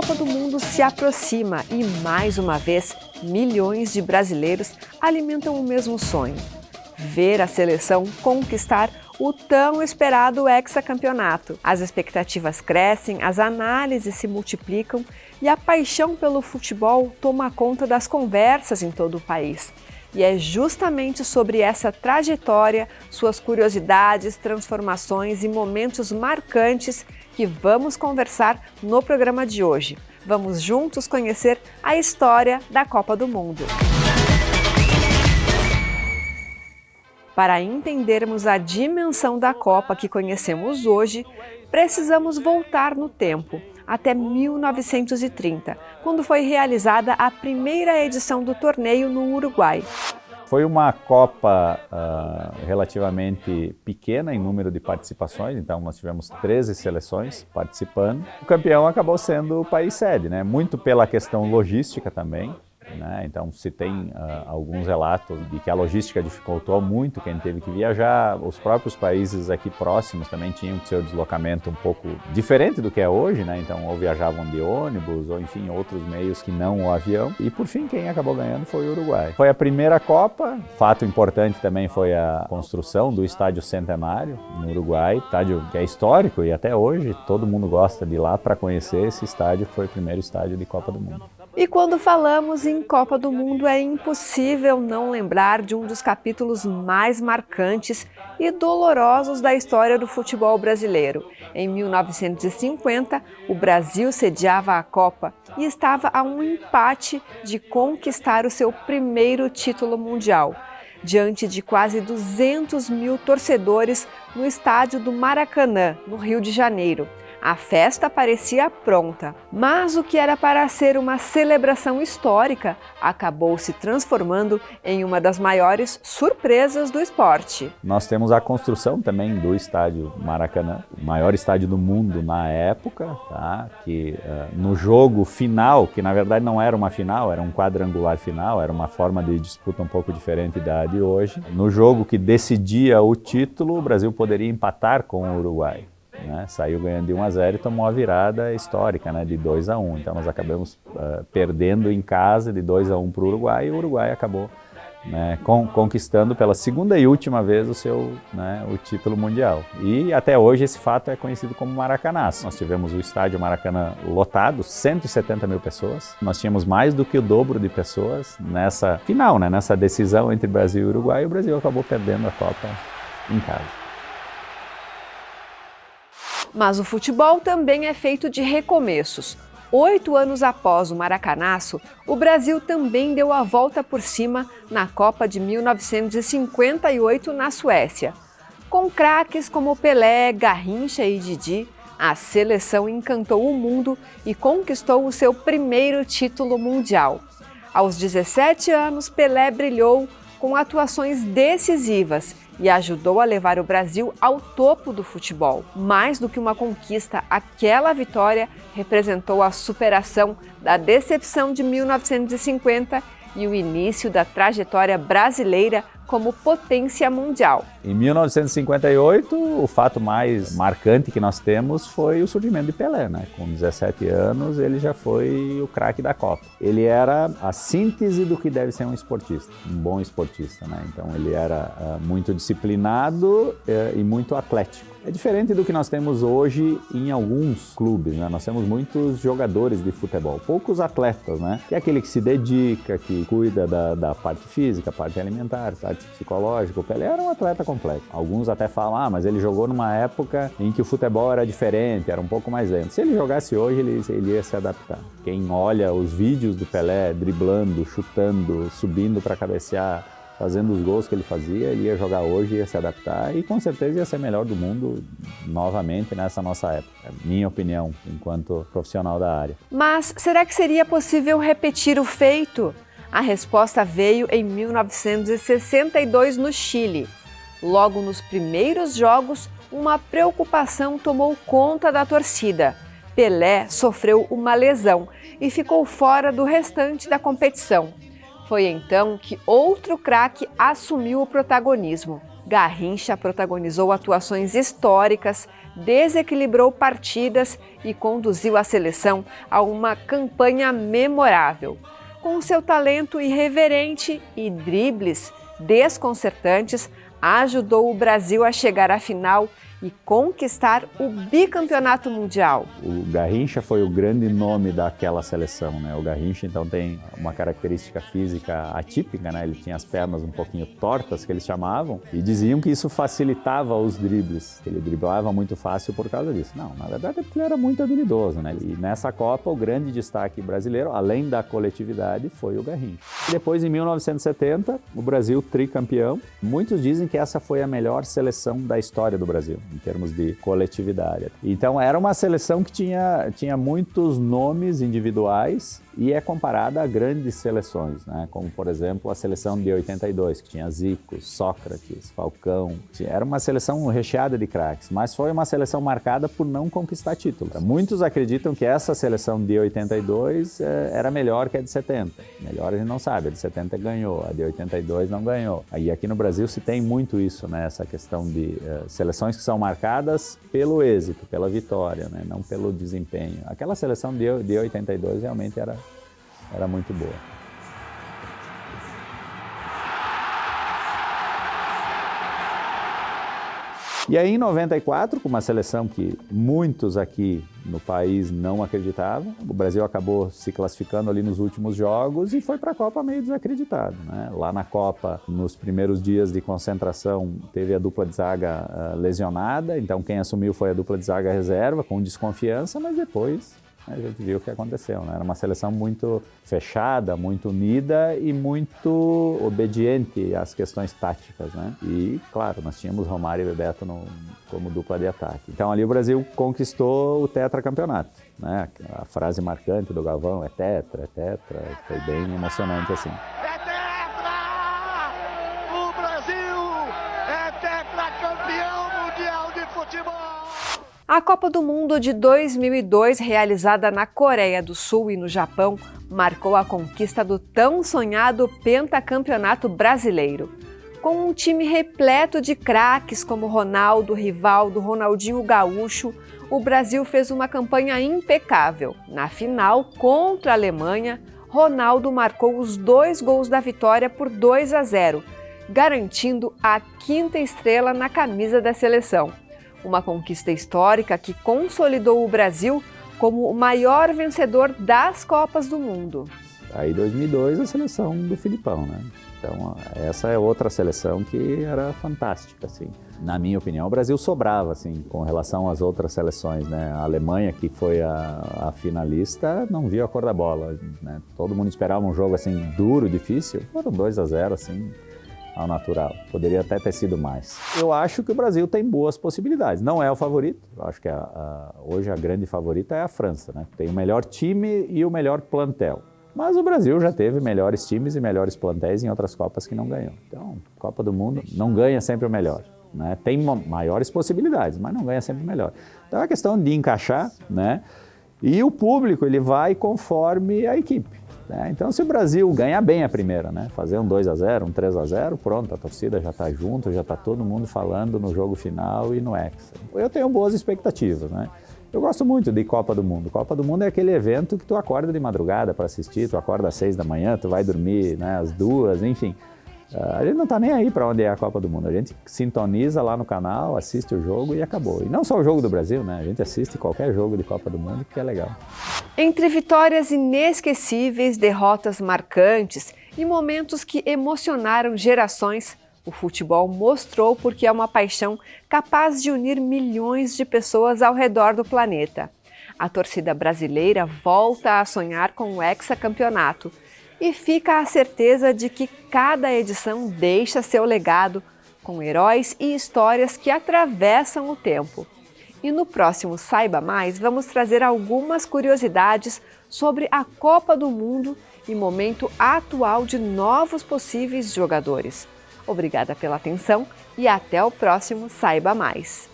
Copa do Mundo se aproxima e, mais uma vez, milhões de brasileiros alimentam o mesmo sonho: ver a seleção conquistar o tão esperado hexacampeonato. As expectativas crescem, as análises se multiplicam e a paixão pelo futebol toma conta das conversas em todo o país. E é justamente sobre essa trajetória, suas curiosidades, transformações e momentos marcantes que vamos conversar no programa de hoje. Vamos juntos conhecer a história da Copa do Mundo. Para entendermos a dimensão da Copa que conhecemos hoje, precisamos voltar no tempo, até 1930, quando foi realizada a primeira edição do torneio no Uruguai. Foi uma Copa relativamente pequena em número de participações, então nós tivemos 13 seleções participando. O campeão acabou sendo o país sede, né? Muito pela questão logística também. Então se tem alguns relatos de que a logística dificultou muito, quem teve que viajar. Os próprios países aqui próximos também tinham que seu deslocamento um pouco diferente do que é hoje, né? Então ou viajavam de ônibus ou enfim outros meios que não o avião. E por fim quem acabou ganhando foi o Uruguai. Foi a primeira Copa. Fato importante também foi a construção do Estádio Centenário no Uruguai, estádio que é histórico e até hoje todo mundo gosta de ir lá para conhecer esse estádio, que foi o primeiro estádio de Copa do Mundo. E quando falamos em Copa do Mundo, é impossível não lembrar de um dos capítulos mais marcantes e dolorosos da história do futebol brasileiro. Em 1950, o Brasil sediava a Copa e estava a um empate de conquistar o seu primeiro título mundial, diante de quase 200 mil torcedores no estádio do Maracanã, no Rio de Janeiro. A festa parecia pronta, mas o que era para ser uma celebração histórica acabou se transformando em uma das maiores surpresas do esporte. Nós temos a construção também do estádio Maracanã, o maior estádio do mundo na época, tá? Que no jogo final, que na verdade não era uma final, era um quadrangular final, era uma forma de disputa um pouco diferente da de hoje. No jogo que decidia o título, o Brasil poderia empatar com o Uruguai. Saiu ganhando de 1-0 e tomou a virada histórica, de 2-1. Então nós acabamos perdendo em casa de 2-1 para o Uruguai e o Uruguai acabou conquistando pela segunda e última vez o título mundial. E até hoje esse fato é conhecido como Maracanaço. Nós tivemos o estádio Maracanã lotado, 170 mil pessoas. Nós tínhamos mais do que o dobro de pessoas nessa final, nessa decisão entre Brasil e Uruguai, e o Brasil acabou perdendo a Copa em casa. Mas o futebol também é feito de recomeços. 8 anos após o Maracanaço, o Brasil também deu a volta por cima na Copa de 1958 na Suécia. Com craques como Pelé, Garrincha e Didi, a seleção encantou o mundo e conquistou o seu primeiro título mundial. Aos 17 anos, Pelé brilhou com atuações decisivas e ajudou a levar o Brasil ao topo do futebol. Mais do que uma conquista, aquela vitória representou a superação da decepção de 1950 e o início da trajetória brasileira como potência mundial. Em 1958, o fato mais marcante que nós temos foi o surgimento de Pelé, Com 17 anos, ele já foi o craque da Copa. Ele era a síntese do que deve ser um esportista, um bom esportista, Então ele era muito disciplinado e muito atlético. É diferente do que nós temos hoje em alguns clubes, Nós temos muitos jogadores de futebol, poucos atletas, Que é aquele que se dedica, que cuida da parte física, parte alimentar, parte psicológica. O Pelé era um atleta completo. Alguns até falam, mas ele jogou numa época em que o futebol era diferente, era um pouco mais lento. Se ele jogasse hoje, ele ia se adaptar. Quem olha os vídeos do Pelé driblando, chutando, subindo para cabecear, fazendo os gols que ele fazia, ele ia jogar hoje, ia se adaptar e com certeza ia ser melhor do mundo novamente nessa nossa época. É minha opinião, enquanto profissional da área. Mas será que seria possível repetir o feito? A resposta veio em 1962 no Chile. Logo nos primeiros jogos, uma preocupação tomou conta da torcida. Pelé sofreu uma lesão e ficou fora do restante da competição. Foi então que outro craque assumiu o protagonismo, Garrincha protagonizou atuações históricas, desequilibrou partidas e conduziu a seleção a uma campanha memorável. Com seu talento irreverente e dribles desconcertantes, ajudou o Brasil a chegar à final e conquistar o bicampeonato mundial. O Garrincha foi o grande nome daquela seleção, né? O Garrincha, então, tem uma característica física atípica, né? Ele tinha as pernas um pouquinho tortas, que eles chamavam, e diziam que isso facilitava os dribles, que ele driblava muito fácil por causa disso. Não, na verdade é porque ele era muito habilidoso, né? E nessa Copa, o grande destaque brasileiro, além da coletividade, foi o Garrincha. E depois, em 1970, o Brasil tricampeão. Muitos dizem que essa foi a melhor seleção da história do Brasil, em termos de coletividade. Então era uma seleção que tinha muitos nomes individuais e é comparada a grandes seleções, né? Como, por exemplo, a seleção de 82, que tinha Zico, Sócrates, Falcão. Era uma seleção recheada de craques, mas foi uma seleção marcada por não conquistar títulos. Muitos acreditam que essa seleção de 82 era melhor que a de 70. Melhor a gente não sabe, a de 70 ganhou, a de 82 não ganhou. E aqui no Brasil se tem muito isso, né? Essa questão de seleções que são marcadas pelo êxito, pela vitória, né? Não pelo desempenho. Aquela seleção de 82 realmente era muito boa. E aí, em 94, com uma seleção que muitos aqui no país não acreditavam, o Brasil acabou se classificando ali nos últimos jogos e foi para a Copa meio desacreditado, né? Lá na Copa, nos primeiros dias de concentração, teve a dupla de zaga lesionada, então quem assumiu foi a dupla de zaga reserva, com desconfiança, mas depois a gente viu o que aconteceu, né? Era uma seleção muito fechada, muito unida e muito obediente às questões táticas, né? E, claro, nós tínhamos Romário e Bebeto como dupla de ataque. Então, ali o Brasil conquistou o tetracampeonato, né? A frase marcante do Galvão, é tetra, foi bem emocionante assim. É tetra! O Brasil é tetracampeão mundial de futebol! A Copa do Mundo de 2002, realizada na Coreia do Sul e no Japão, marcou a conquista do tão sonhado pentacampeonato brasileiro. Com um time repleto de craques como Ronaldo, Rivaldo, Ronaldinho Gaúcho, o Brasil fez uma campanha impecável. Na final, contra a Alemanha, Ronaldo marcou os 2 gols da vitória por 2-0, garantindo a 5ª estrela na camisa da seleção. Uma conquista histórica que consolidou o Brasil como o maior vencedor das Copas do Mundo. Aí, em 2002, a seleção do Filipão, né? Então, essa é outra seleção que era fantástica, assim. Na minha opinião, o Brasil sobrava, assim, com relação às outras seleções, né? A Alemanha, que foi a finalista, não viu a cor da bola, né? Todo mundo esperava um jogo, assim, duro, difícil. Foram 2-0, assim, ao natural. Poderia até ter sido mais. Eu acho que o Brasil tem boas possibilidades. Não é o favorito. Eu acho que hoje a grande favorita é a França, né? Tem o melhor time e o melhor plantel. Mas o Brasil já teve melhores times e melhores plantéis em outras Copas que não ganhou. Então, Copa do Mundo não ganha sempre o melhor, né? Tem maiores possibilidades, mas não ganha sempre o melhor. Então é uma questão de encaixar, né? E o público, ele vai conforme a equipe. Então, se o Brasil ganhar bem a primeira, né? Fazer um 2-0, um 3-0, pronto, a torcida já está junto, já está todo mundo falando no jogo final e no Hexa. Eu tenho boas expectativas, né? Eu gosto muito de Copa do Mundo. Copa do Mundo é aquele evento que tu acorda de madrugada para assistir, tu acorda às 6 da manhã, tu vai dormir, né, às 2, enfim. A gente não está nem aí para onde é a Copa do Mundo. A gente sintoniza lá no canal, assiste o jogo e acabou. E não só o jogo do Brasil, né? A gente assiste qualquer jogo de Copa do Mundo que é legal. Entre vitórias inesquecíveis, derrotas marcantes e momentos que emocionaram gerações, o futebol mostrou porque é uma paixão capaz de unir milhões de pessoas ao redor do planeta. A torcida brasileira volta a sonhar com o hexacampeonato e fica a certeza de que cada edição deixa seu legado com heróis e histórias que atravessam o tempo. E no próximo Saiba Mais, vamos trazer algumas curiosidades sobre a Copa do Mundo e momento atual de novos possíveis jogadores. Obrigada pela atenção e até o próximo Saiba Mais.